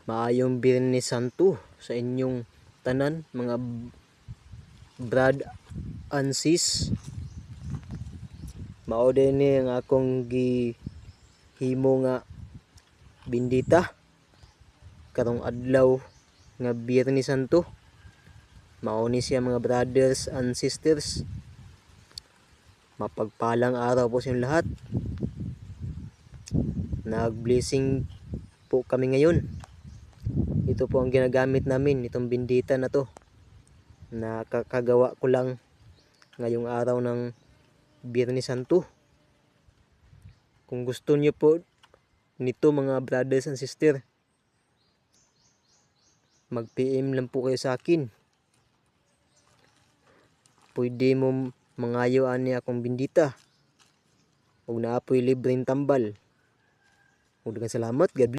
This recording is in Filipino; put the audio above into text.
Maayong Biyernes Santo sa inyong tanan mga brad and sis. Mao din ni ang akong gihimo nga bindita karong adlaw nga Biyernes Santo. Mao ni siya mga brothers and sisters. Mapagpalang araw po sa inyong lahat. Nag-blessing po kami ngayon. Ito po ang ginagamit namin, itong bindita na to. Nakakagawa ko lang ngayong araw ng Biyernes Santo. Kung gusto niyo po nito mga brothers and sister, mag-PM lang po kayo sa akin. Pwede mo mangayo ani akong bindita. Ug naapoy libreng tambal. Ug salamat, God bless.